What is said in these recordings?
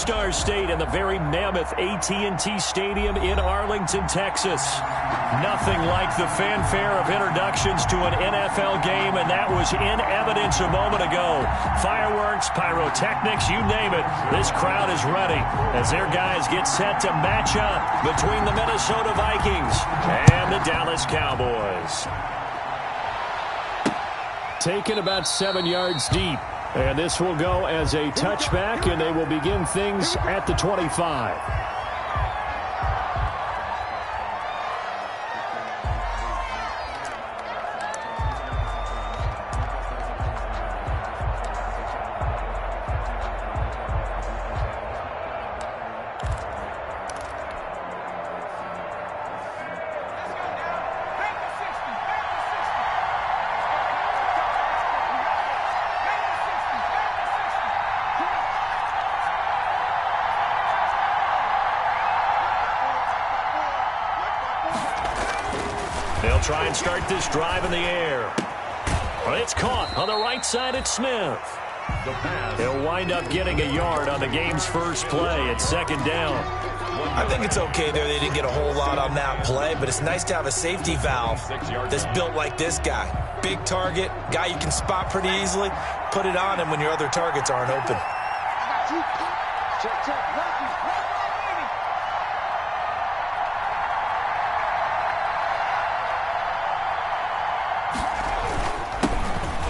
All-Star State and the very mammoth AT&T Stadium in Arlington, Texas. Nothing like the fanfare of introductions to an NFL game, and that was in evidence a moment ago. Fireworks, pyrotechnics, you name it. This crowd is ready as their guys get set to match up between the Minnesota Vikings and the Dallas Cowboys. Taken about 7 yards deep. And this will go as a touchback, and they will begin things at the 25. They'll try and start this drive in the air. It's caught on the right side at Smith. He'll wind up getting a yard on the game's first play at second down. I think it's okay there. They didn't get a whole lot on that play, but it's nice to have a safety valve that's built like this guy. Big target, guy you can spot pretty easily. Put it on him when your other targets aren't open.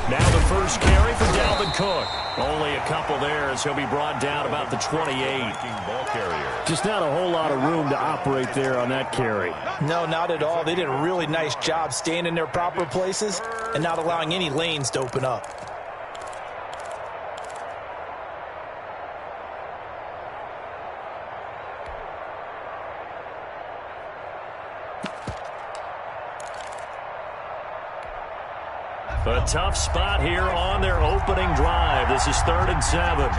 Now the first carry for Dalvin Cook. Only a couple there as he'll be brought down about the 28. Just not a whole lot of room to operate there on that carry. No, not at all. They did a really nice job staying in their proper places and not allowing any lanes to open up. A tough spot here on their opening drive. This is 3rd and 7.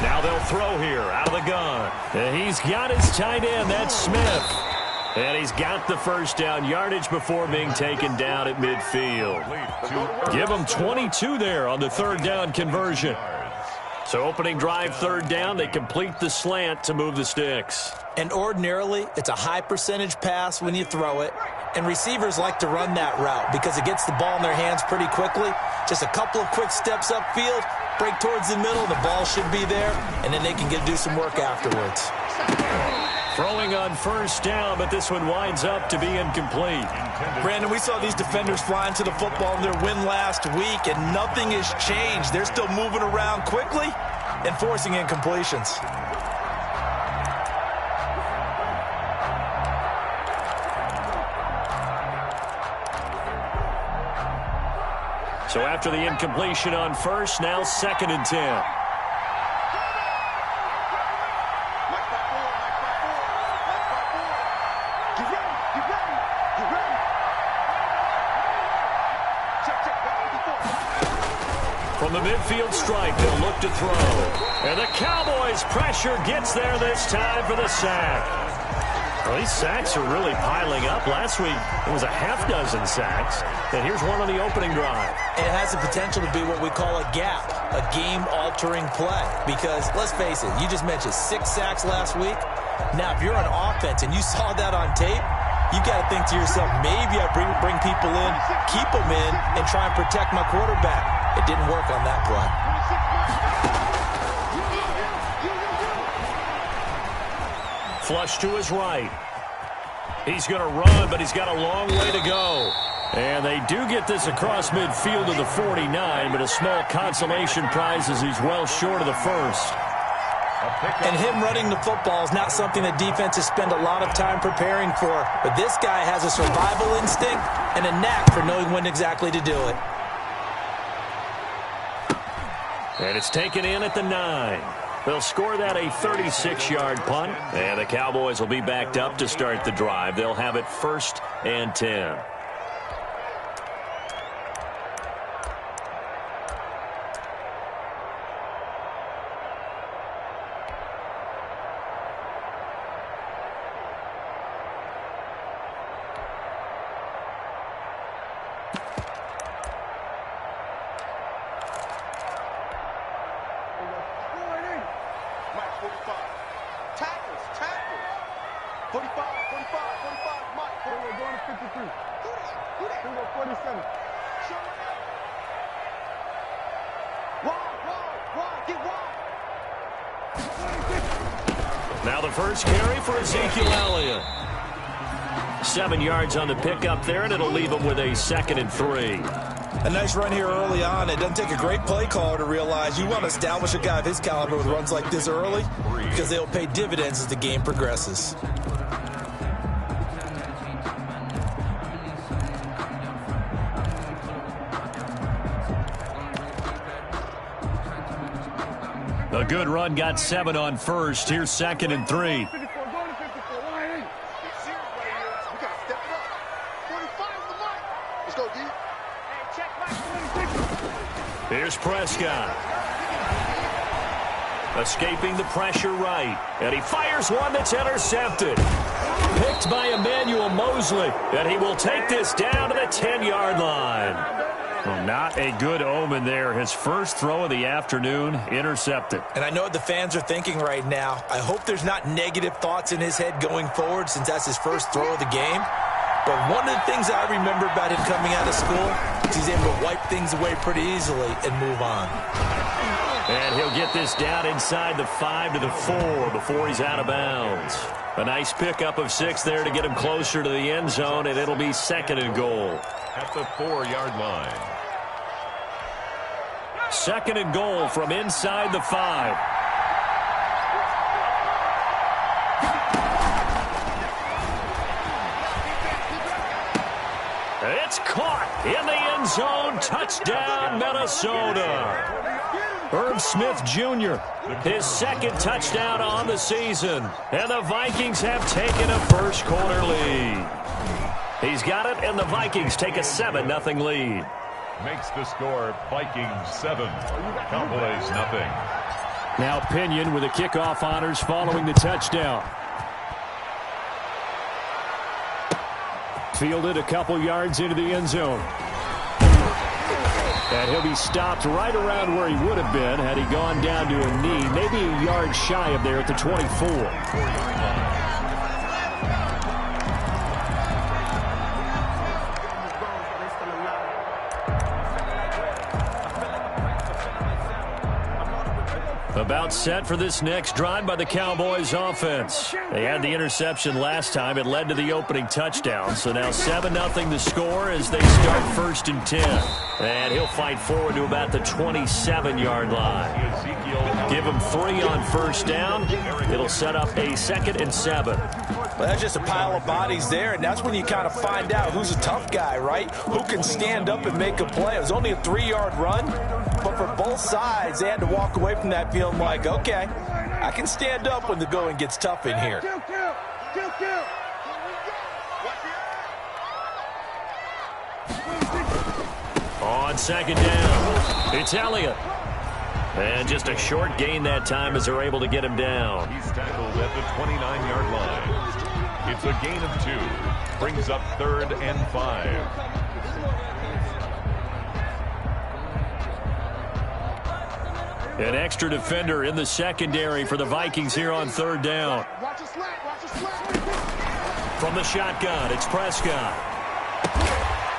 Now they'll throw here out of the gun. And he's got his tight end. That's Smith. And he's got the first down yardage before being taken down at midfield. Give him 22 there on the 3rd down conversion. So opening drive 3rd down, they complete the slant to move the sticks. And ordinarily, it's a high percentage pass when you throw it. And receivers like to run that route because it gets the ball in their hands pretty quickly. Just a couple of quick steps upfield, break towards the middle, the ball should be there, and then they can do some work afterwards. Throwing on 1st down, but this one winds up to be incomplete. Brandon, we saw these defenders flying to the football in their win last week, and nothing has changed. They're still moving around quickly and forcing incompletions. So after the incompletion on 1st, now 2nd and 10. From the midfield stripe, they'll look to throw. And the Cowboys' pressure gets there this time for the sack. Well, these sacks are really piling up. Last week, it was a half dozen sacks. And here's one on the opening drive. It has the potential to be what we call a gap, a game-altering play. Because, let's face it, you just mentioned 6 sacks last week. Now, if you're on offense and you saw that on tape, you got to think to yourself, maybe I bring people in, keep them in, and try and protect my quarterback. It didn't work on that play. Flush to his right. He's going to run, but he's got a long way to go. And they do get this across midfield to the 49, but a small consolation prize as he's well short of the first. And him running the football is not something that defenses spend a lot of time preparing for. But this guy has a survival instinct and a knack for knowing when exactly to do it. And it's taken in at the 9. They'll score that a 36-yard punt. And the Cowboys will be backed up to start the drive. They'll have it 1st and 10. 45, Mike. We're going to 53. We're going to 47. Wide, get wide. Now the first carry for Ezekiel Elliott. 7 yards on the pickup there, and it'll leave him with a 2nd and 3. A nice run here early on. It doesn't take a great play caller to realize you want to establish a guy of his caliber with runs like this early because they'll pay dividends as the game progresses. A good run, got 7 on first. Here's 2nd and 3. Here's Prescott. Escaping the pressure right. And he fires one that's intercepted. Picked by Emmanuel Mosley. And he will take this down to the 10-yard line. Well, not a good omen there. His first throw of the afternoon, intercepted. And I know what the fans are thinking right now. I hope there's not negative thoughts in his head going forward since that's his first throw of the game. But one of the things I remember about him coming out of school is he's able to wipe things away pretty easily and move on. And he'll get this down inside the 5 to the 4 before he's out of bounds. A nice pickup of 6 there to get him closer to the end zone, and it'll be 2nd and goal. At the 4-yard line. 2nd and goal from inside the 5. It's caught in the end zone. Touchdown, Minnesota. Herb Smith Jr., his 2nd touchdown on the season. And the Vikings have taken a first-quarter lead. He's got it, and the Vikings take a 7-0 lead. Makes the score Vikings 7, Cowboys 0. Now Pinion with the kickoff honors following the touchdown. Fielded a couple yards into the end zone. And he'll be stopped right around where he would have been had he gone down to a knee, maybe a yard shy of there at the 24. About set for this next drive by the Cowboys offense. They had the interception last time. It led to the opening touchdown. So now 7-0 the score as they start 1st and 10. And he'll fight forward to about the 27-yard line. Give him 3 on first down. It'll set up a 2nd and 7. Well, that's just a pile of bodies there, and that's when you kind of find out who's a tough guy, right? Who can stand up and make a play. It was only a 3-yard run, but for both sides, they had to walk away from that feeling like, okay, I can stand up when the going gets tough in here. On 2nd down, it's Elliott. And just a short gain that time as they're able to get him down. He's tackled at the 29-yard line. It's a gain of 2. Brings up 3rd and 5. An extra defender in the secondary for the Vikings here on 3rd down. From the shotgun, it's Prescott.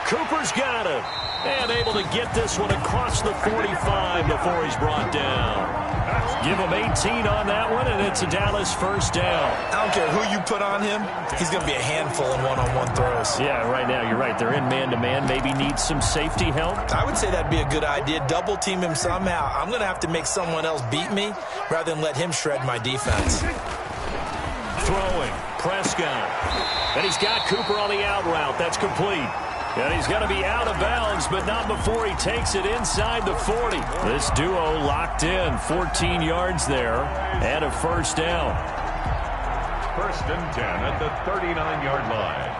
Cooper's got it. And able to get this one across the 45 before he's brought down. Give him 18 on that one, and it's a Dallas first down. I don't care who you put on him. He's going to be a handful in one-on-one throws. Yeah, right now you're right. They're in man-to-man. Maybe need some safety help. I would say that'd be a good idea. Double team him somehow. I'm going to have to make someone else beat me rather than let him shred my defense. Throwing, Prescott. And he's got Cooper on the out route. That's complete. And he's going to be out of bounds, but not before he takes it inside the 40. This duo locked in, 14 yards there, and a first down. 1st and 10 at the 39-yard line.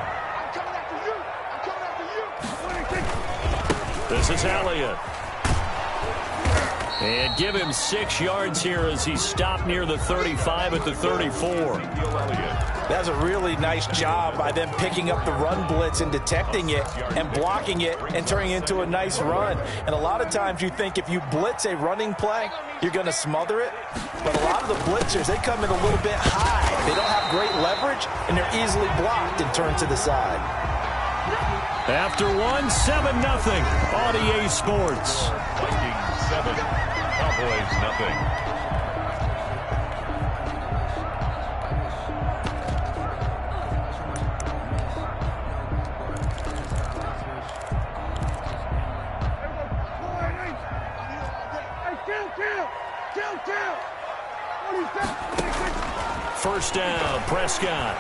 This is Elliott. And give him 6 yards here as he stopped near the 35 at the 34. That's a really nice job by them picking up the run blitz and detecting it and blocking it and turning it into a nice run. And a lot of times you think if you blitz a running play, you're going to smother it. But a lot of the blitzers, they come in a little bit high. They don't have great leverage, and they're easily blocked and turned to the side. After 1, 7-0 on EA Sports. Vikings 7, Cowboys nothing. First down, Prescott.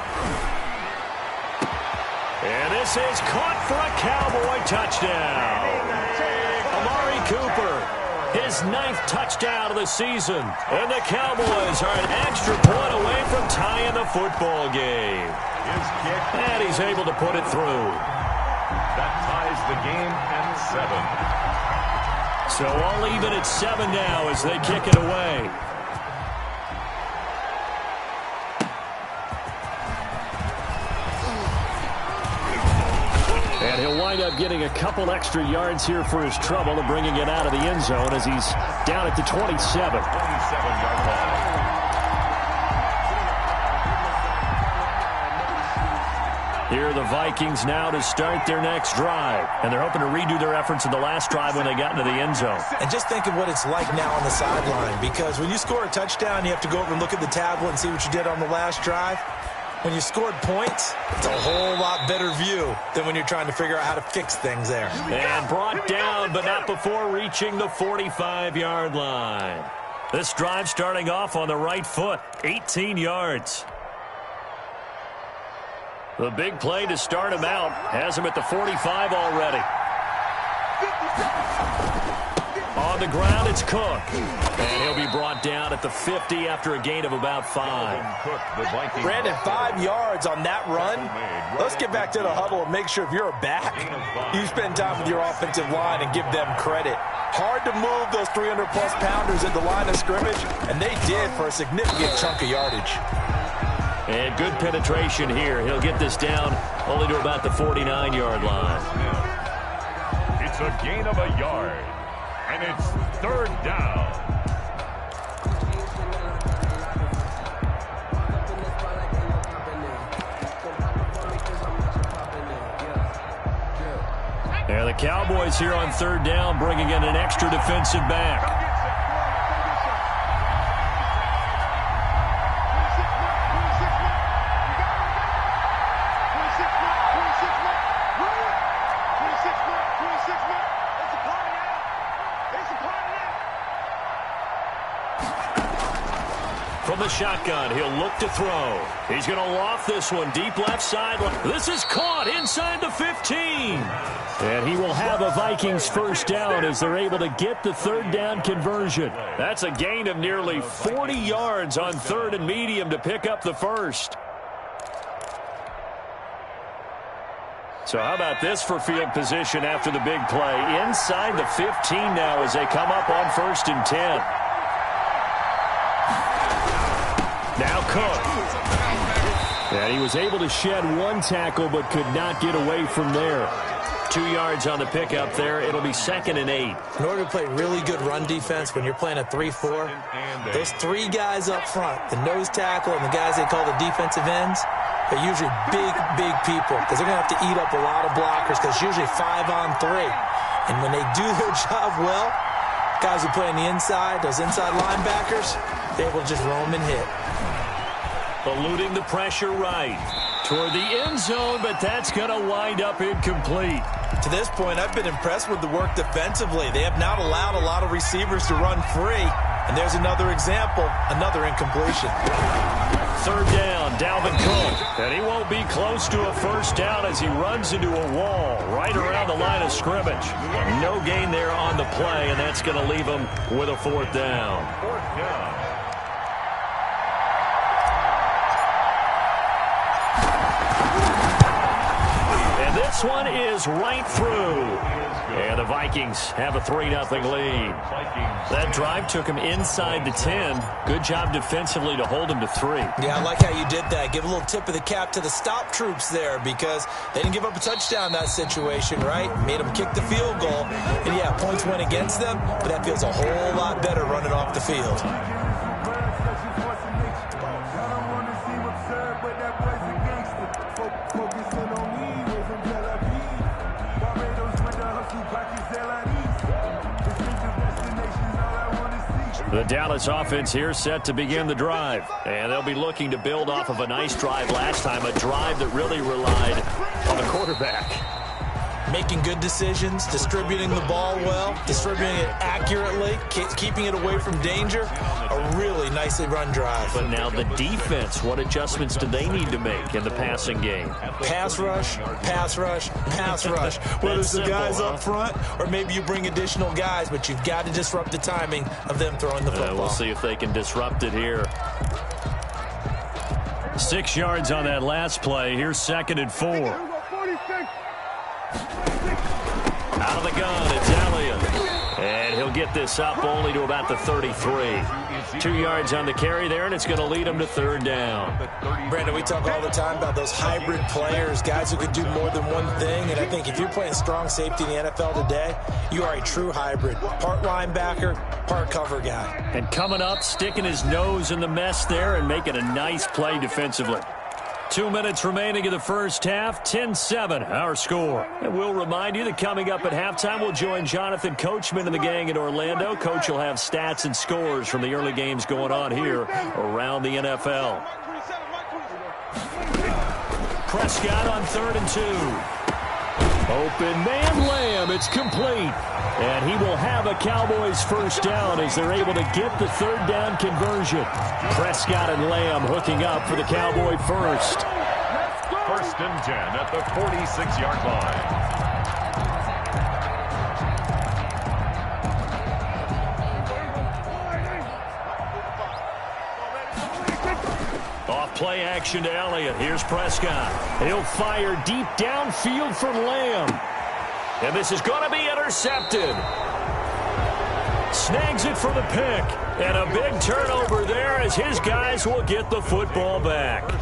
And this is caught for a Cowboy touchdown. Amari Cooper, his 9th touchdown of the season. And the Cowboys are an extra point away from tying the football game. His kick. And he's able to put it through. That ties the game at 7. So all even at 7 now as they kick it away. And he'll wind up getting a couple extra yards here for his trouble and bringing it out of the end zone as he's down at the 27. 27-yard line. Here are the Vikings now to start their next drive. And they're hoping to redo their efforts in the last drive when they got into the end zone. And just think of what it's like now on the sideline, because when you score a touchdown, you have to go over and look at the tablet and see what you did on the last drive. When you scored points, it's a whole lot better view than when you're trying to figure out how to fix things there. And brought down, but not before reaching the 45-yard line. This drive starting off on the right foot, 18 yards. The big play to start him out has him at the 45 already. On the ground, it's Cook. And he'll be brought down at the 50 after a gain of about 5. Brandon, 5 yards on that run. Let's get back to the huddle and make sure if you're a back, you spend time with your offensive line and give them credit. Hard to move those 300-plus pounders at the line of scrimmage, and they did for a significant chunk of yardage. And good penetration here. He'll get this down only to about the 49-yard line. It's a gain of a yard. And it's 3rd down. And the Cowboys here on 3rd down, bringing in an extra defensive back. From the shotgun, he'll look to throw. He's going to loft this one deep left sideline. This is caught inside the 15. And he will have a Vikings first down as they're able to get the 3rd down conversion. That's a gain of nearly 40 yards on 3rd and medium to pick up the first. So how about this for field position after the big play? Inside the 15 now as they come up on 1st and 10. Now Cook. And he was able to shed 1 tackle but could not get away from there. 2 yards on the pickup there. It'll be 2nd and 8. In order to play really good run defense when you're playing a 3-4, those 3 guys up front, the nose tackle and the guys they call the defensive ends, they're usually big people because they're going to have to eat up a lot of blockers because it's usually 5-on-3. And when they do their job well, guys who play on the inside, those inside linebackers, they're able to just roam and hit. Eluding the pressure right toward the end zone, but that's going to wind up incomplete. To this point, I've been impressed with the work defensively. They have not allowed a lot of receivers to run free. And there's another example, another incompletion. 3rd down, Dalvin Cook. And he won't be close to a first down as he runs into a wall right around the line of scrimmage. No gain there on the play, and that's going to leave him with a 4th down. 4th down. This one is right through. And the Vikings have a 3-0 lead. That drive took him inside the 10. Good job defensively to hold him to 3. Yeah, I like how you did that. Give a little tip of the cap to the stop troops there because they didn't give up a touchdown in that situation, right? Made them kick the field goal. And, yeah, points went against them, but that feels a whole lot better running off the field. The Dallas offense here set to begin the drive. And they'll be looking to build off of a nice drive last time, a drive that really relied on the quarterback. Making good decisions, distributing the ball well, distributing it accurately, keeping it away from danger. A really nicely run drive. But now the defense, what adjustments do they need to make in the passing game? Pass rush, pass rush, pass rush. Whether it's the guys up front or maybe you bring additional guys, but you've got to disrupt the timing of them throwing the football. We'll see if they can disrupt it here. 6 yards on that last play. Here's 2nd and 4. Out of the gun, it's Elliott. And he'll get this up only to about the 33. 2 yards on the carry there, and it's going to lead him to 3rd down. Brandon, we talk all the time about those hybrid players, guys who can do more than one thing. And I think if you're playing strong safety in the NFL today, you are a true hybrid. Part linebacker, part cover guy. And coming up, sticking his nose in the mess there and making a nice play defensively. 2 minutes remaining in the first half, 10-7, our score. And we'll remind you that coming up at halftime, we'll join Jonathan Coachman and the gang in Orlando. Coach will have stats and scores from the early games going on here around the NFL. Prescott on 3rd and 2. Open man, Lamb, it's complete. And he will have a Cowboys first down as they're able to get the 3rd down conversion. Prescott and Lamb hooking up for the Cowboy first. 1st and 10 at the 46-yard line. Play action to Elliott. Here's Prescott. He'll fire deep downfield for Lamb. And this is going to be intercepted. Snags it for the pick. And a big turnover there as his guys will get the football back.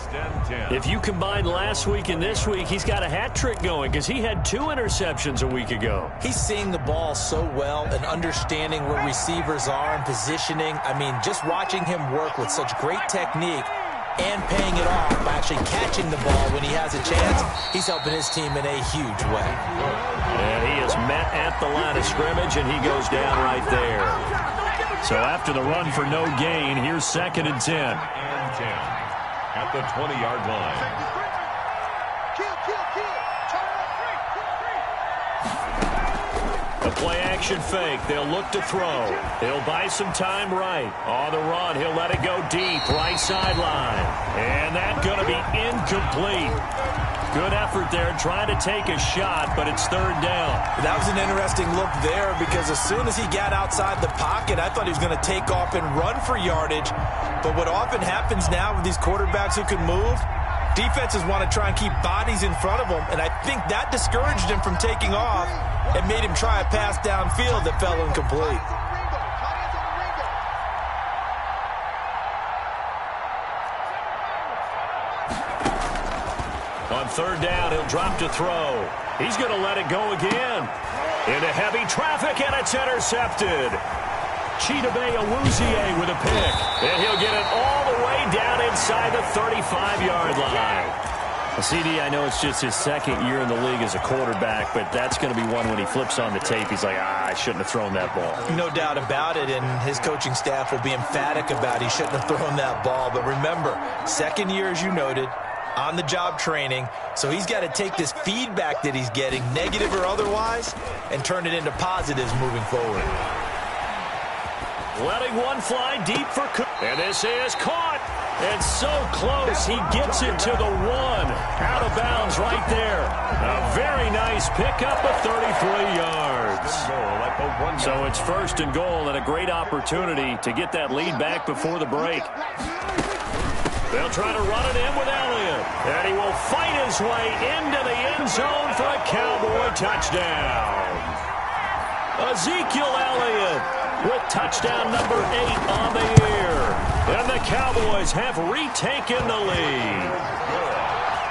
If you combine last week and this week, he's got a hat trick going because he had 2 interceptions a week ago. He's seeing the ball so well and understanding where receivers are and positioning. I mean, just watching him work with such great technique and paying it off by actually catching the ball when he has a chance, he's helping his team in a huge way. And he is met at the line of scrimmage, and he goes down right there. So after the run for no gain, here's 2nd and 10. And 10 at the 20-yard line. A play-action fake. They'll look to throw. He'll buy some time right. On the run, he'll let it go deep. Right sideline. And that's going to be incomplete. Good effort there trying to take a shot, but it's 3rd down. That was an interesting look there because as soon as he got outside the pocket, I thought he was going to take off and run for yardage. But what often happens now with these quarterbacks who can move, defenses want to try and keep bodies in front of them, and I think that discouraged him from taking off and made him try a pass downfield that fell incomplete. On 3rd down, he'll drop to throw. He's going to let it go again. Into heavy traffic, and it's intercepted. Chidobe Awuzie with a pick. And he'll get it all the way down inside the 35-yard line. CD, I know it's just his 2nd year in the league as a quarterback, but that's going to be one when he flips on the tape. He's like, I shouldn't have thrown that ball. No doubt about it, and his coaching staff will be emphatic about he shouldn't have thrown that ball. But remember, 2nd year, as you noted, on-the-job training, so he's got to take this feedback that he's getting, negative or otherwise, and turn it into positives moving forward. Letting one fly deep for Cook. And this is caught. And so close, he gets it to the 1. Out of bounds right there. A very nice pickup of 33 yards. So it's 1st and goal and a great opportunity to get that lead back before the break. They'll try to run it in with Elliott. Elliott. And he will fight his way into the end zone for a Cowboy touchdown. Ezekiel Elliott with touchdown number 8 on the year. And the Cowboys have retaken the lead.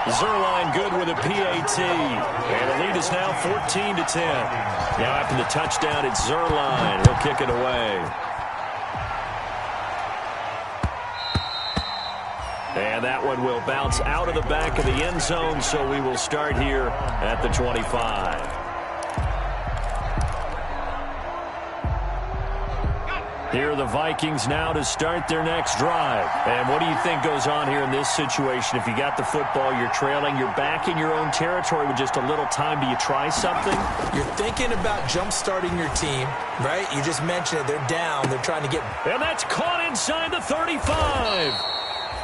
Zuerlein good with a PAT. And the lead is now 14-10. Now after the touchdown, it's Zuerlein. He'll kick it away. And that one will bounce out of the back of the end zone, so we will start here at the 25. Here are the Vikings now to start their next drive. And what do you think goes on here in this situation? If you got the football, you're trailing, you're back in your own territory with just a little time. Do you try something? You're thinking about jump-starting your team, right? You just mentioned it. They're down. They're trying to get... And that's caught inside the 35.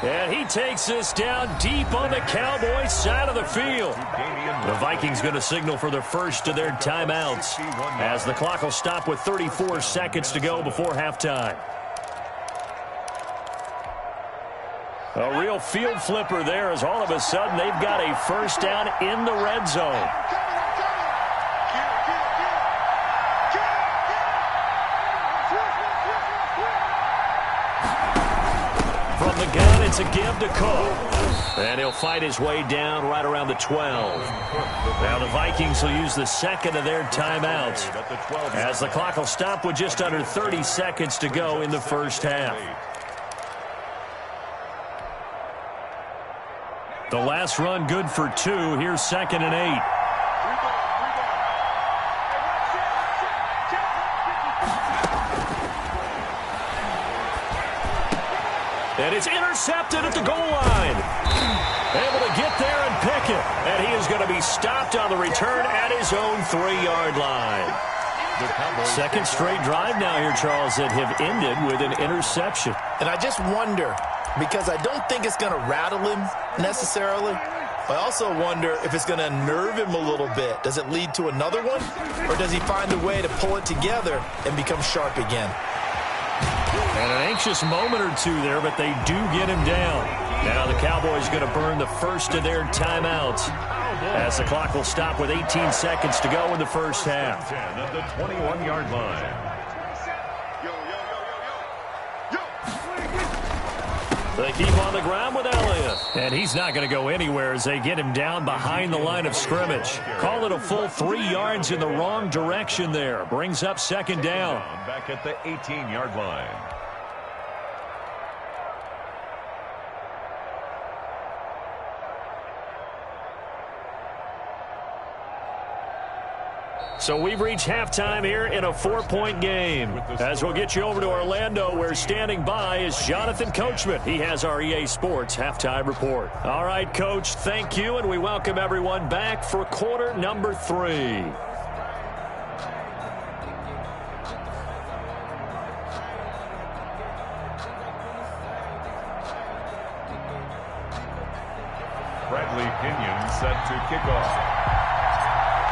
And he takes this down deep on the Cowboys side of the field. The Vikings going to signal for the first of their timeouts as the clock will stop with 34 seconds to go before halftime. A real field flipper there as all of a sudden they've got a first down in the red zone. From the gun, it's a give to Cook. And he'll fight his way down right around the 12. Now the Vikings will use the second of their timeouts as the clock will stop with just under 30 seconds to go in the first half. The last run good for 2. Here's 2nd and 8. And it's intercepted at the goal line. Able to get there and pick it. And he is going to be stopped on the return at his own 3-yard line. Second straight drive now here, Charles, that have ended with an interception. And I just wonder, because I don't think it's going to rattle him necessarily. I also wonder if it's going to nerve him a little bit. Does it lead to another one? Or does he find a way to pull it together and become sharp again? And an anxious moment or two there, but they do get him down. Now the Cowboys going to burn the first of their timeouts as the clock will stop with 18 seconds to go in the first half. 10 at the 21-yard line. They keep on the ground with Elliott. And he's not going to go anywhere as they get him down behind the line of scrimmage. Call it a full 3 yards in the wrong direction there. Brings up second down. Back at the 18-yard line. So we've reached halftime here in a 4-point game. As we'll get you over to Orlando, where standing by is Jonathan Coachman. He has our EA Sports halftime report. All right, Coach, thank you, and we welcome everyone back for quarter number 3. Bradley Pinion set to kick off.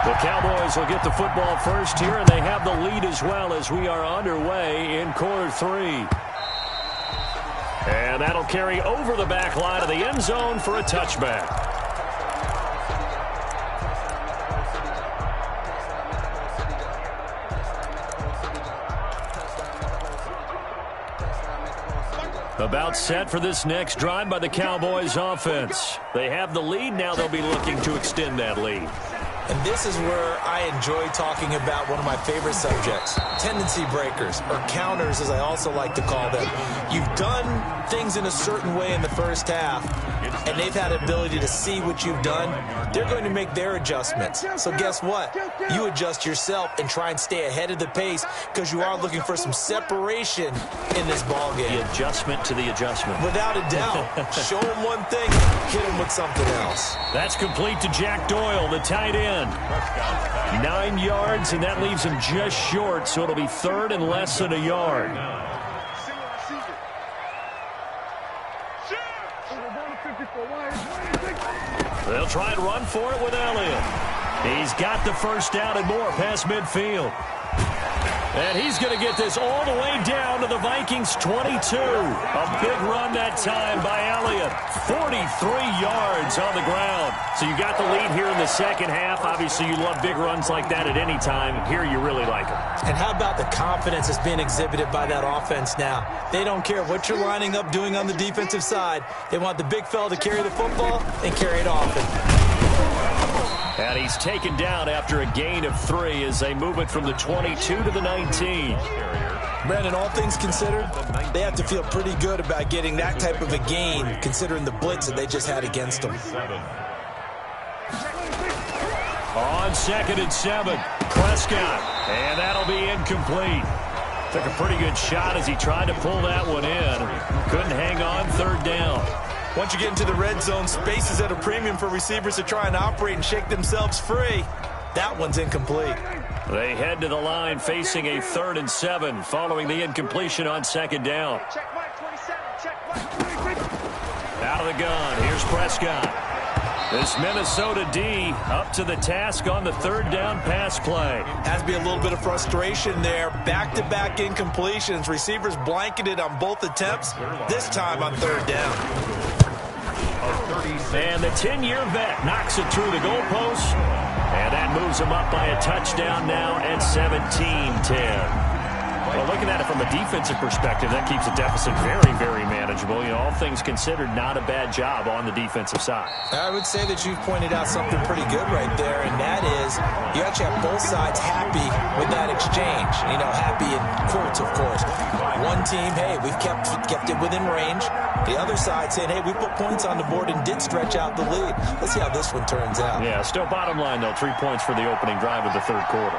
The Cowboys will get the football first here, and they have the lead as well as we are underway in quarter 3. And that'll carry over the back line of the end zone for a touchback. About set for this next drive by the Cowboys offense. They have the lead. Now they'll be looking to extend that lead. And this is where I enjoy talking about one of my favorite subjects, tendency breakers, or counters as I also like to call them. You've done things in a certain way in the first half, and they've had the ability to see what you've done. They're going to make their adjustments. So guess what? You adjust yourself and try and stay ahead of the pace because you are looking for some separation in this ballgame. The adjustment to the adjustment. Without a doubt. Show them one thing, hit them with something else. That's complete to Jack Doyle, the tight end. 9 yards, and that leaves him just short, so it'll be third and less than a yard. They'll try and run for it with Elliott. He's got the first down and more past midfield. And he's going to get this all the way down to the Vikings' 22. A big run that time by Elliott. 43 yards on the ground. So you got the lead here in the second half. Obviously, you love big runs like that at any time. Here, you really like them. And how about the confidence that's being exhibited by that offense now? They don't care what you're lining up doing on the defensive side. They want the big fella to carry the football and carry it often. And he's taken down after a gain of 3 as they move it from the 22 to the 19. Brandon, all things considered, they have to feel pretty good about getting that type of a gain considering the blitz that they just had against them. On 2nd and 7, Prescott. And that'll be incomplete. Took a pretty good shot as he tried to pull that one in. Couldn't hang on, 3rd down. Once you get into the red zone, space is at a premium for receivers to try and operate and shake themselves free. That one's incomplete. They head to the line facing a 3rd and 7 following the incompletion on 2nd down. Out of the gun, here's Prescott. This Minnesota D up to the task on the 3rd down pass play. Has to be a little bit of frustration there. Back-to-back incompletions. Receivers blanketed on both attempts, this time on 3rd down. And the 10-year vet knocks it through the goalpost. And that moves him up by a touchdown now at 17-10. Well, looking at it from a defensive perspective, that keeps the deficit very, very manageable. You know, all things considered, not a bad job on the defensive side. I would say that you've pointed out something pretty good right there, and that is you actually have both sides happy with that exchange. You know, happy in quotes, of course. One team, hey, we've kept it within range. The other side saying, hey, we put points on the board and did stretch out the lead. Let's see how this one turns out. Yeah, still bottom line, though, 3 points for the opening drive of the 3rd quarter.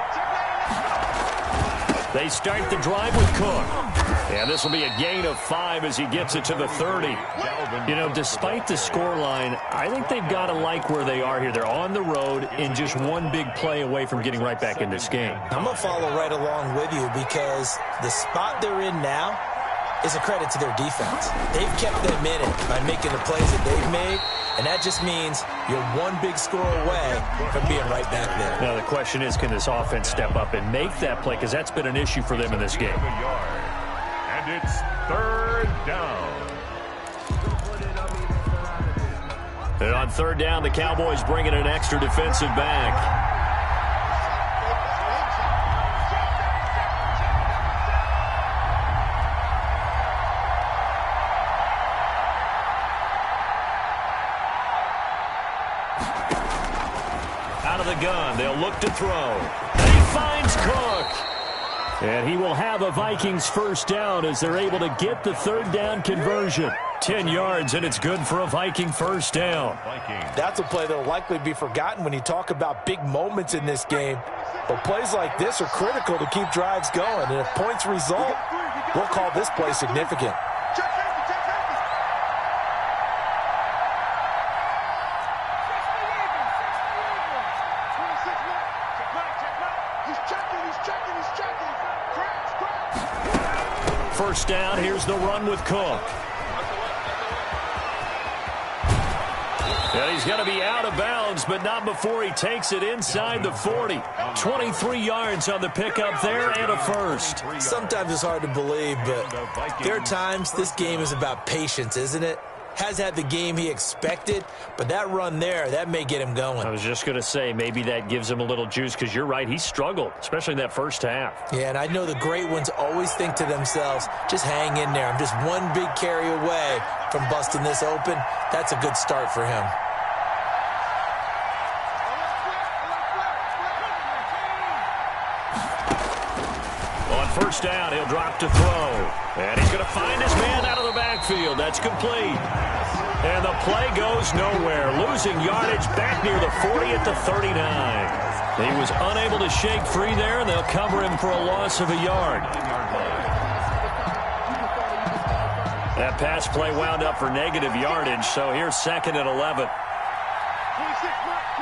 They start the drive with Cook. And this will be a gain of 5 as he gets it to the 30. You know, despite the scoreline, I think they've got to like where they are here. They're on the road and just one big play away from getting right back in this game. I'm going to follow right along with you because the spot they're in now is a credit to their defense. They've kept them in it by making the plays that they've made, and that just means you're one big score away from being right back there. Now, the question is, can this offense step up and make that play? Because that's been an issue for them in this game. And it's 3rd down. And on 3rd down, the Cowboys bring in an extra defensive back. Out of the gun, they'll look to throw. And he finds Cook. And he will have a Vikings 1st down as they're able to get the 3rd down conversion. 10 yards, and it's good for a Viking 1st down. That's a play that will likely be forgotten when you talk about big moments in this game. But plays like this are critical to keep drives going. And if points result, we'll call this play significant. First down, here's the run with Cook. And he's going to be out of bounds, but not before he takes it inside the 40. 23 yards on the pickup there and a 1st. Sometimes it's hard to believe, but there are times this game is about patience, isn't it? Has had the game he expected, but that run there, that may get him going. I was just going to say, maybe that gives him a little juice, because you're right, he struggled, especially in that 1st half. Yeah, and I know the great ones always think to themselves, just hang in there. I'm just one big carry away from busting this open. That's a good start for him. On 1st down, he'll drop to throw. And he's going to find his man out of the backfield. That's complete. And the play goes nowhere. Losing yardage back near the 40 at the 39. He was unable to shake free there, and they'll cover him for a loss of a yard. That pass play wound up for negative yardage, so here's 2nd and 11. 26 months.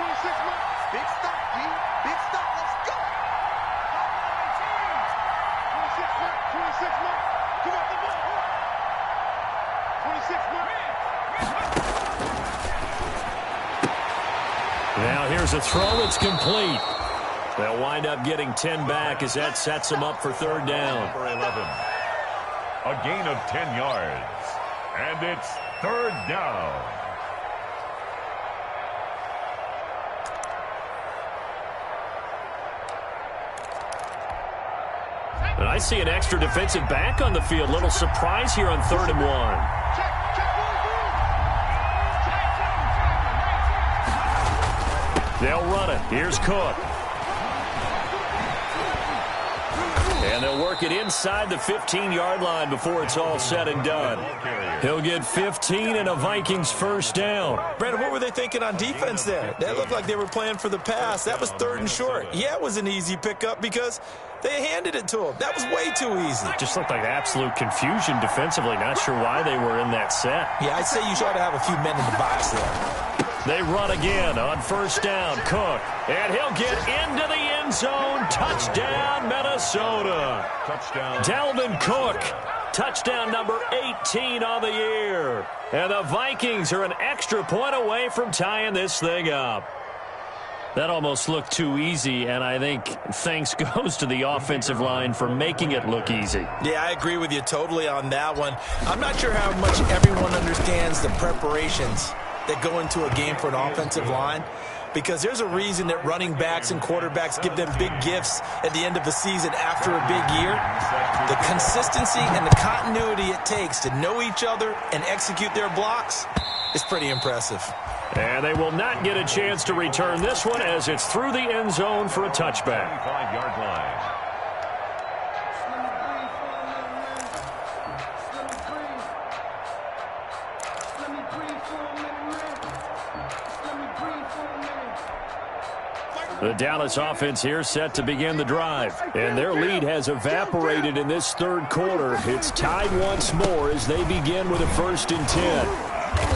Big stop, G. Big stop. Let's go. 26 months. Come on, the ball. 26 months. Now here's a throw. It's complete. They'll wind up getting 10 back as that sets them up for third down. Number 11. A gain of 10 yards. And it's third down. And I see an extra defensive back on the field. Little surprise here on 3rd and 1. They'll run it. Here's Cook. And they'll work it inside the 15-yard line before it's all said and done. He'll get 15 and a Vikings first down. Brandon, what were they thinking on defense there? That looked like they were playing for the pass. That was 3rd and short. Yeah, it was an easy pickup because they handed it to him. That was way too easy. It just looked like absolute confusion defensively. Not sure why they were in that set. Yeah, I'd say you ought to have a few men in the box there. They run again on first down. Cook. And he'll get into the end zone. Touchdown, Minnesota. Touchdown. Dalvin Cook. Touchdown number 18 on the year. And the Vikings are an extra point away from tying this thing up. That almost looked too easy, and I think thanks goes to the offensive line for making it look easy. Yeah, I agree with you totally on that one. I'm not sure how much everyone understands the preparations that go into a game for an offensive line, because there's a reason that running backs and quarterbacks give them big gifts at the end of the season after a big year. The consistency and the continuity it takes to know each other and execute their blocks is pretty impressive. And they will not get a chance to return this one as it's through the end zone for a touchback. 25-yard line. The Dallas offense here set to begin the drive. And their lead has evaporated in this third quarter. It's tied once more as they begin with a 1st and 10.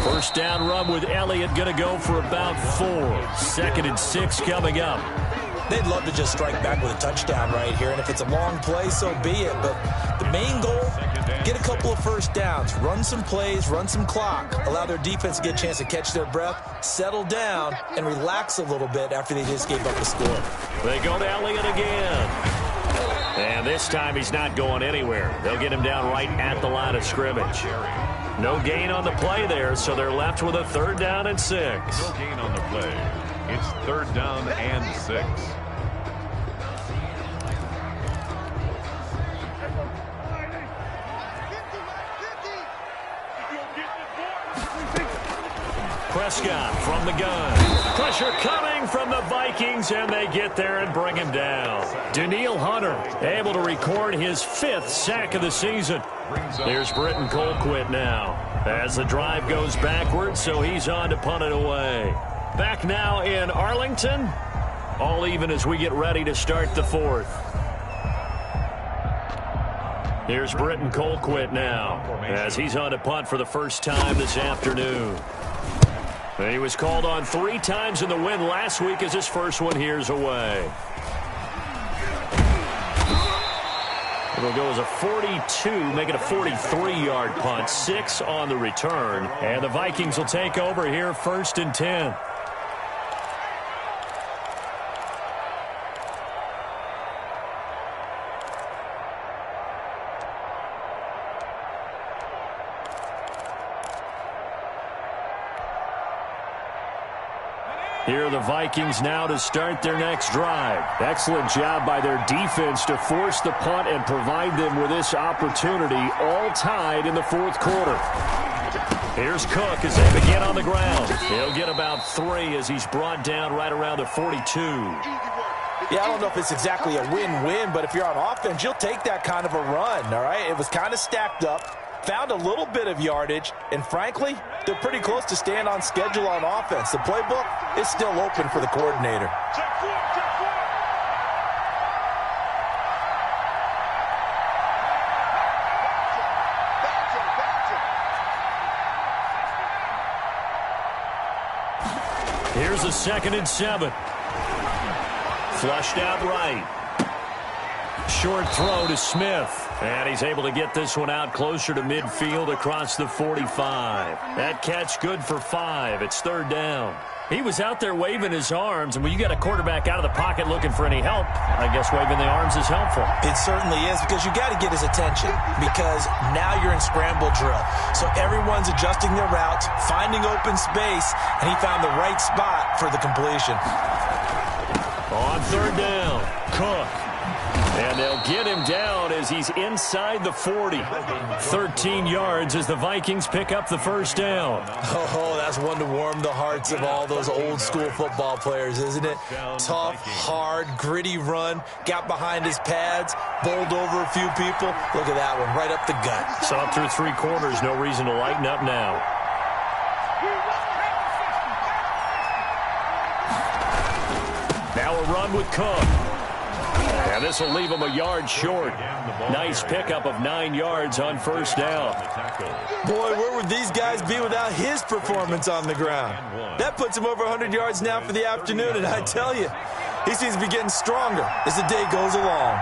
First down run with Elliott going to go for about 4. 2nd and 6 coming up. They'd love to just strike back with a touchdown right here, and if it's a long play, so be it. But the main goal, get a couple of first downs, run some plays, run some clock, allow their defense to get a chance to catch their breath, settle down, and relax a little bit after they just gave up a score. They go to Elliott again. And this time he's not going anywhere. They'll get him down right at the line of scrimmage. No gain on the play there, so they're left with a 3rd down and 6. No gain on the play. It's 3rd down and 6. Prescott from the gun. Pressure coming from the Vikings, and they get there and bring him down. Danielle Hunter able to record his 5th sack of the season. There's Britton Colquitt now as the drive goes backwards, so he's on to punt it away. Back now in Arlington, all even as we get ready to start the 4th. Here's Britton Colquitt now as he's on to punt for the first time this afternoon. He was called on 3 times in the win last week as his first one here's away. It'll go as a 42, make it a 43-yard punt, 6 on the return. And the Vikings will take over here 1st and 10. Here are the Vikings now to start their next drive. Excellent job by their defense to force the punt and provide them with this opportunity, all tied in the 4th quarter. Here's Cook as they begin on the ground. He'll get about 3 as he's brought down right around the 42. Yeah, I don't know if it's exactly a win-win, but if you're on offense, you'll take that kind of a run, all right? It was kind of stacked up. Found a little bit of yardage, and frankly, they're pretty close to staying on schedule on offense. The playbook is still open for the coordinator. Here's a 2nd and 7. Flushed out right. Short throw to Smith. And he's able to get this one out closer to midfield across the 45. That catch good for 5. It's 3rd down. He was out there waving his arms, and when you got a quarterback out of the pocket looking for any help, I guess waving the arms is helpful. It certainly is, because you got to get his attention, because now you're in scramble drill. So everyone's adjusting their routes, finding open space, and he found the right spot for the completion. On third down, Cook. And they'll get him down as he's inside the 40. 13 yards as the Vikings pick up the first down. Oh, that's one to warm the hearts of all those old school football players, isn't it? Tough, hard, gritty run, got behind his pads, bowled over a few people. Look at that one, right up the gut. So up through 3 quarters, no reason to lighten up now. Now a run with Cook. And this will leave him a yard short. Nice pickup of 9 yards on first down. Boy, where would these guys be without his performance on the ground? That puts him over 100 yards now for the afternoon, and I tell you, he seems to be getting stronger as the day goes along.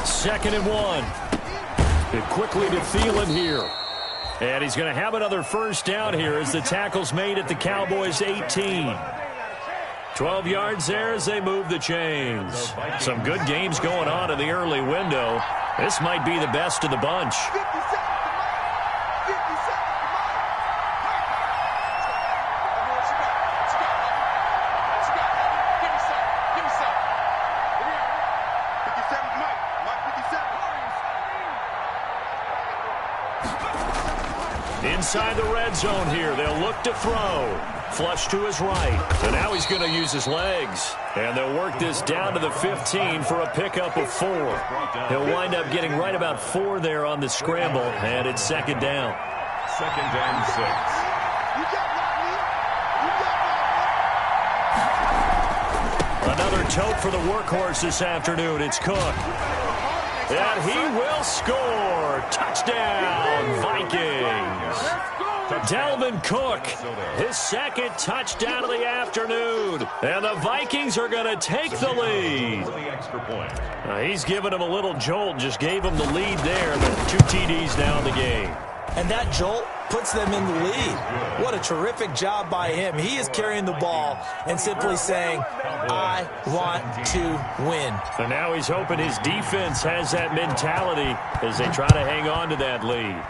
Second and 1. And quickly to Thielen here. And he's going to have another first down here as the tackle's made at the Cowboys' 18. 12 yards there as they move the chains. Some good games going on in the early window. This might be the best of the bunch. Inside the red zone here. They'll look to throw. Flush to his right. And now he's going to use his legs. And they'll work this down to the 15 for a pickup of 4. He'll wind up getting right about 4 there on the scramble. And it's second down. Second and 6. Another tote for the workhorse this afternoon. It's Cook. And he will score. Touchdown, Vikings. Delvin Cook, his second touchdown of the afternoon. And the Vikings are going to take the lead. He's giving him a little jolt, just gave him the lead there. But 2 TDs now in the game. And that jolt puts them in the lead. What a terrific job by him. He is carrying the ball and simply saying, I want to win. And now he's hoping his defense has that mentality as they try to hang on to that lead.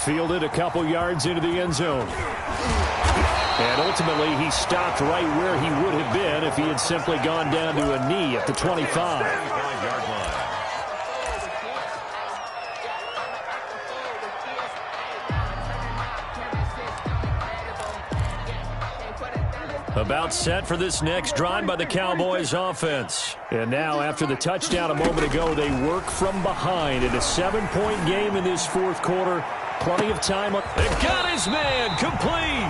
Fielded a couple yards into the end zone. And ultimately, he stopped right where he would have been if he had simply gone down to a knee at the 25. About set for this next drive by the Cowboys offense. And now, after the touchdown a moment ago, they work from behind in a 7-point game in this fourth quarter. Plenty of time. They've got his man complete.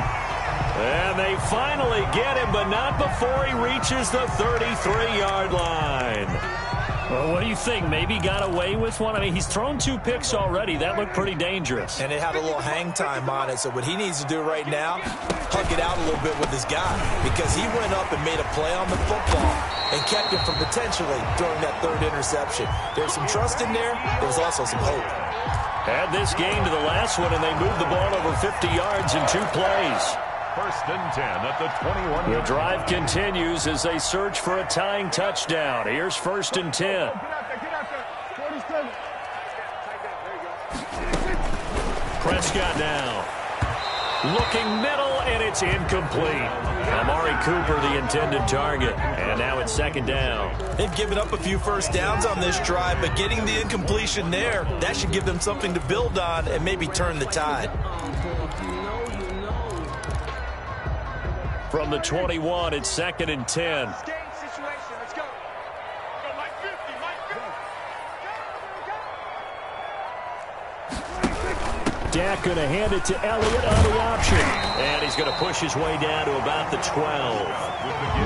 And they finally get him, but not before he reaches the 33-yard line. Well, what do you think? Maybe got away with one? I mean, he's thrown 2 picks already. That looked pretty dangerous. And it had a little hang time on it. So what he needs to do right now, hug it out a little bit with his guy. Because he went up and made a play on the football and kept him from potentially throwing that 3rd interception. There's some trust in there. There was also some hope. Add this game to the last one, and they moved the ball over 50 yards in 2 plays. First and 10 at the 21. The drive continues as they search for a tying touchdown. Here's first and 10. Prescott now. Looking middle, and it's incomplete. Amari Cooper, the intended target. And now it's second down. They've given up a few first downs on this drive, but getting the incompletion there, that should give them something to build on and maybe turn the tide. From the 21, it's second and 10. Dak going to hand it to Elliott on the option. And he's going to push his way down to about the 12.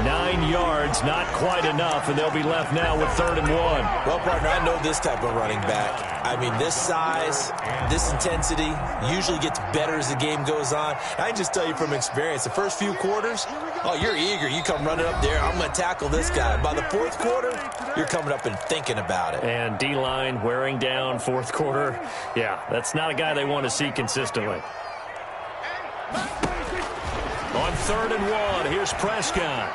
9 yards, not quite enough, and they'll be left now with 3rd and 1. Well, partner, I know this type of running back. I mean, this size, this intensity usually gets better as the game goes on. I can just tell you from experience, the first few quarters, oh, you're eager. You come running up there, I'm going to tackle this guy. By the fourth quarter, you're coming up and thinking about it. And D-line wearing down fourth quarter. Yeah, that's not a guy they want to see consistently. On 3rd and 1, here's Prescott.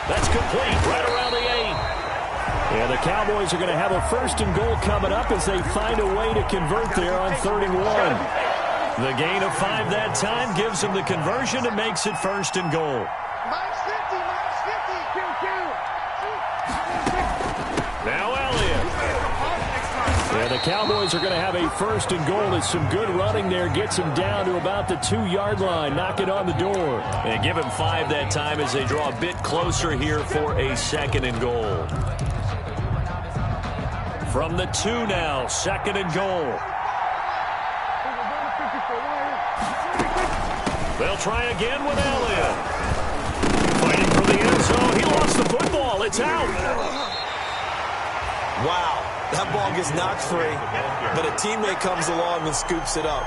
That's complete, right around the 8. And the Cowboys are going to have a 1st and goal coming up as they find a way to convert there on 3rd and 1. The gain of 5 that time gives them the conversion and makes it 1st and goal. Now Elliott. Yeah, the Cowboys are going to have a 1st and goal as some good running there gets him down to about the 2-yard line. Knock it on the door. And give him 5 that time as they draw a bit closer here for a 2nd and goal. From the 2 now, 2nd and goal. They'll try again with Elliott. Fighting for the end zone. He lost the football. It's out. Wow. That ball gets knocked free, but a teammate comes along and scoops it up.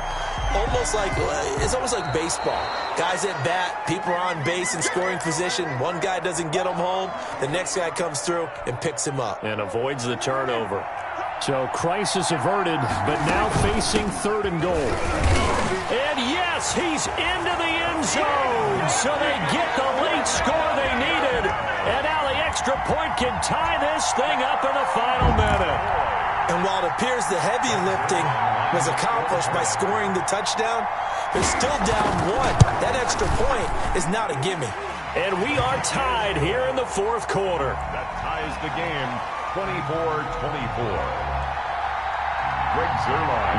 It's almost like baseball. Guys at bat, people are on base in scoring position. One guy doesn't get him home. The next guy comes through and picks him up. And avoids the turnover. So crisis averted, but now facing 3rd and goal. And yes, he's into the end zone. So they get the late score they needed. And now the extra point can tie this thing up in the final minute. And while it appears the heavy lifting was accomplished by scoring the touchdown, they're still down 1. That extra point is not a gimme. And we are tied here in the 4th quarter. That ties the game, 24-24.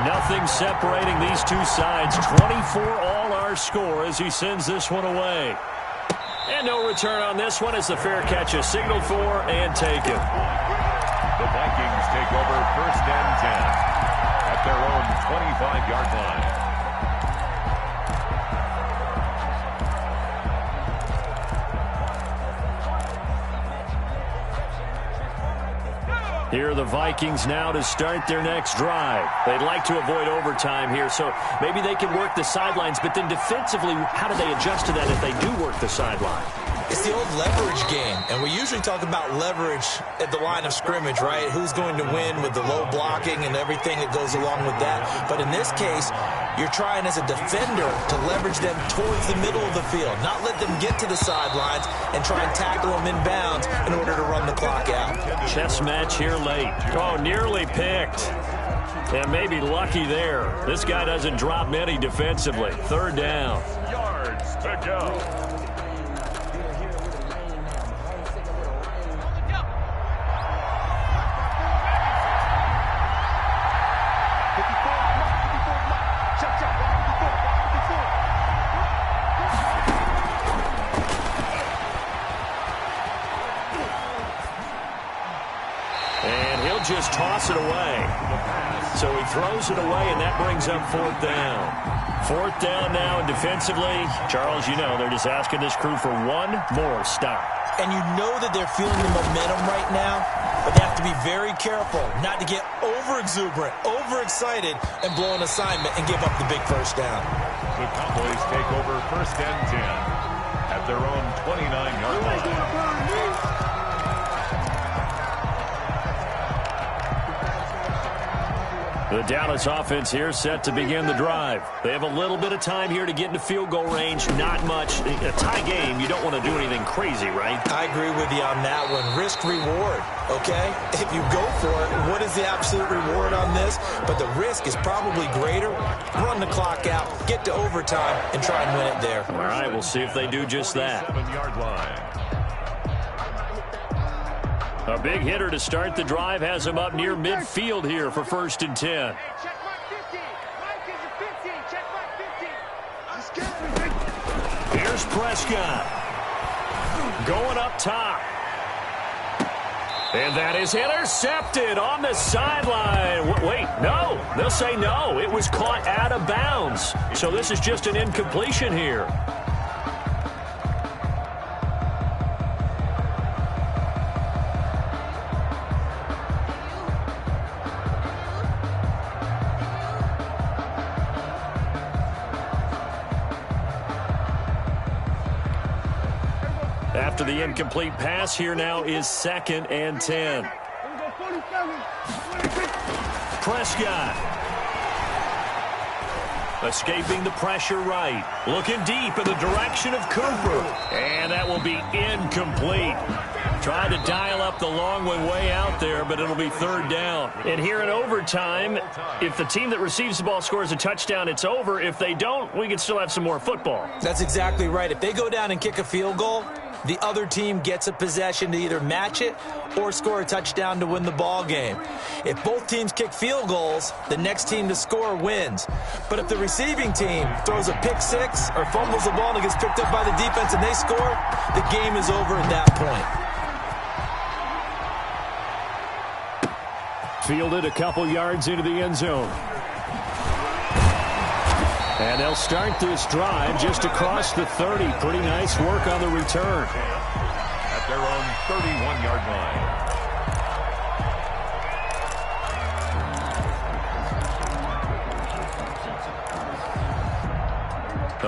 Nothing separating these two sides. 24 all our score as he sends this one away. And no return on this one as the fair catch is signaled for and taken. The Vikings take over 1st and 10 at their own 25-yard line. Here are the Vikings now to start their next drive. They'd like to avoid overtime here, so maybe they can work the sidelines, but then defensively, how do they adjust to that if they do work the sideline? It's the old leverage game, and we usually talk about leverage at the line of scrimmage, right? Who's going to win with the low blocking and everything that goes along with that. But in this case, you're trying as a defender to leverage them towards the middle of the field, not let them get to the sidelines and try and tackle them in bounds in order to run the clock out. Chess match here late. Oh, nearly picked. And maybe lucky there. This guy doesn't drop many defensively. 3rd down. Yards to go. Just toss it away. So he throws it away, and that brings up 4th down. 4th down now, and defensively, Charles, you know, they're just asking this crew for one more stop. And you know that they're feeling the momentum right now, but they have to be very careful not to get over-exuberant, overexcited, and blow an assignment and give up the big 1st down. The Cowboys take over 1st and 10 at their own 29-yard line. The Dallas offense here set to begin the drive. They have a little bit of time here to get into field goal range. Not much. A tie game, you don't want to do anything crazy, right? I agree with you on that one. Risk-reward, okay? If you go for it, what is the absolute reward on this? But the risk is probably greater. Run the clock out, get to overtime, and try and win it there. All right, we'll see if they do just that. 7-yard line. A big hitter to start the drive has him up near midfield here for 1st and 10. Check mark 15. Mike is a 15. Check mark 15. Here's Prescott. Going up top. And that is intercepted on the sideline. Wait, no. They'll say no. It was caught out of bounds. So this is just an incompletion here. after the incomplete pass. Here now is 2nd and 10. Prescott. Escaping the pressure right. Looking deep in the direction of Cooper. And that will be incomplete. Tried to dial up the long one way out there, but it'll be 3rd down. And here in overtime, if the team that receives the ball scores a touchdown, it's over. If they don't, we can still have some more football. That's exactly right. If they go down and kick a field goal, the other team gets a possession to either match it or score a touchdown to win the ball game. If both teams kick field goals, the next team to score wins. But if the receiving team throws a pick six or fumbles the ball and it gets picked up by the defense and they score, the game is over at that point. Fielded a couple yards into the end zone. And they'll start this drive just across the 30. Pretty nice work on the return. At their own 31-yard line.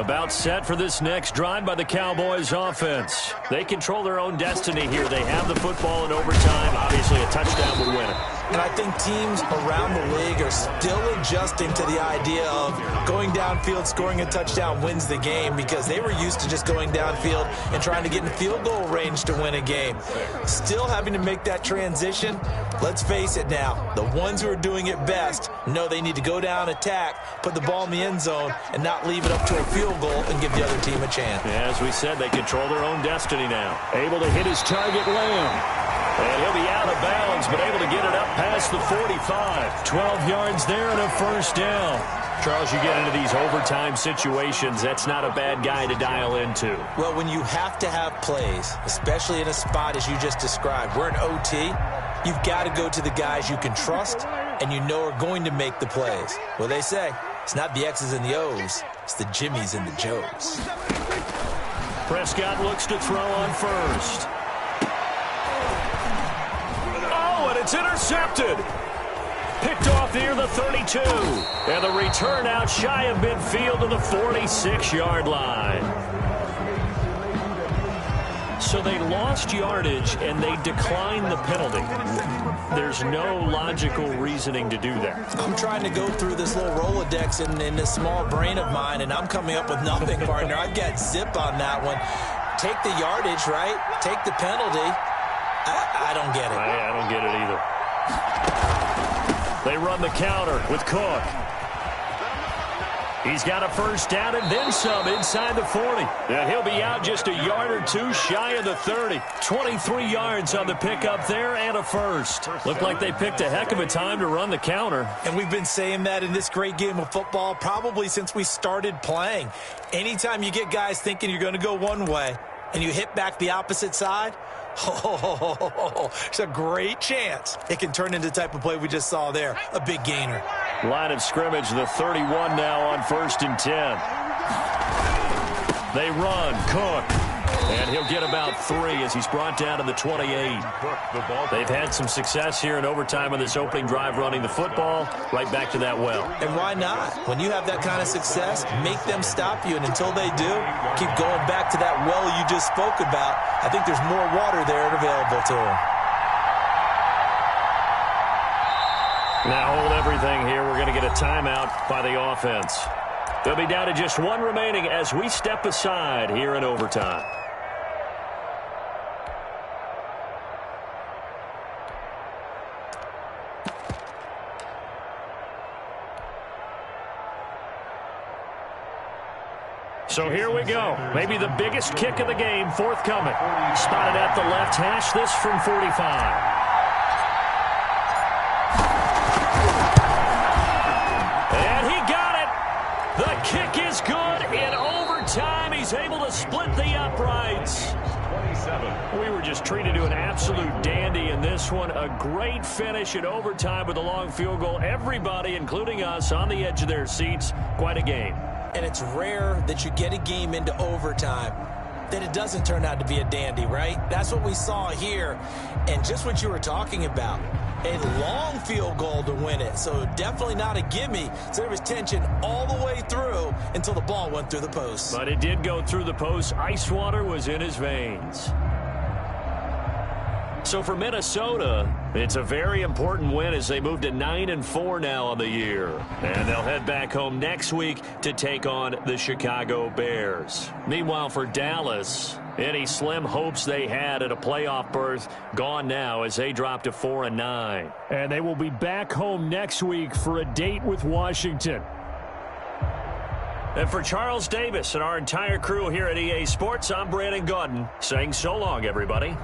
About set for this next drive by the Cowboys offense. They control their own destiny here. They have the football in overtime. Obviously, a touchdown will win it. And I think teams around the league are still adjusting to the idea of going downfield, scoring a touchdown wins the game, because they were used to just going downfield and trying to get in field goal range to win a game. Still having to make that transition. Let's face it now, the ones who are doing it best know they need to go down, attack, put the ball in the end zone, and not leave it up to a field goal and give the other team a chance. Yeah, as we said, they control their own destiny now. Able to hit his target, Lamb. And he'll be out of bounds, but able to get it up past the 45. 12 yards there and a 1st down. Charles, you get into these overtime situations, that's not a bad guy to dial into. Well, when you have to have plays, especially in a spot as you just described, we're in OT, you've got to go to the guys you can trust and you know are going to make the plays. Well, they say it's not the X's and the O's, it's the Jimmies and the Joes. Prescott looks to throw on first. And it's intercepted. Picked off near the 32. And the return out shy of midfield to the 46-yard line. So they lost yardage and they declined the penalty. There's no logical reasoning to do that. I'm trying to go through this little Rolodex in this small brain of mine, and I'm coming up with nothing, partner. I've got zip on that one. Take the yardage, right? Take the penalty. I don't get it. I don't get it either. They run the counter with Cook. He's got a 1st down and then some inside the 40. And he'll be out just a yard or two shy of the 30. 23 yards on the pickup there and a 1st. Looked like they picked a heck of a time to run the counter. And we've been saying that in this great game of football probably since we started playing. Anytime you get guys thinking you're going to go one way and you hit back the opposite side, it's a great chance it can turn into the type of play we just saw there, a big gainer. Line of scrimmage, the 31 now on 1st and 10. They run, Cook, and he'll get about 3 as he's brought down to the 28. They've had some success here in overtime on this opening drive running the football. Right back to that well. And why not? When you have that kind of success, make them stop you, and until they do, keep going back to that well you just spoke about. I think there's more water there available to them. Now hold everything here. We're going to get a timeout by the offense. They'll be down to just 1 remaining as we step aside here in overtime. So here we go. Maybe the biggest kick of the game forthcoming. Spotted at the left hash, this from 45. Kick is good in overtime. He's able to split the uprights. 27. We were just treated to an absolute dandy in this one. A great finish in overtime with a long field goal. Everybody, including us, on the edge of their seats. Quite a game. And it's rare that you get a game into overtime that it doesn't turn out to be a dandy, right? That's what we saw here. And just what you were talking about. A long field goal to win it, so definitely not a gimme. So there was tension all the way through until the ball went through the post. But it did go through the post. Ice water was in his veins. So for Minnesota, it's a very important win as they move to 9-4 now on the year. And they'll head back home next week to take on the Chicago Bears. Meanwhile, for Dallas, any slim hopes they had at a playoff berth gone now as they drop to 4-9. And they will be back home next week for a date with Washington. And for Charles Davis and our entire crew here at EA Sports, I'm Brandon Gaudin saying so long, everybody.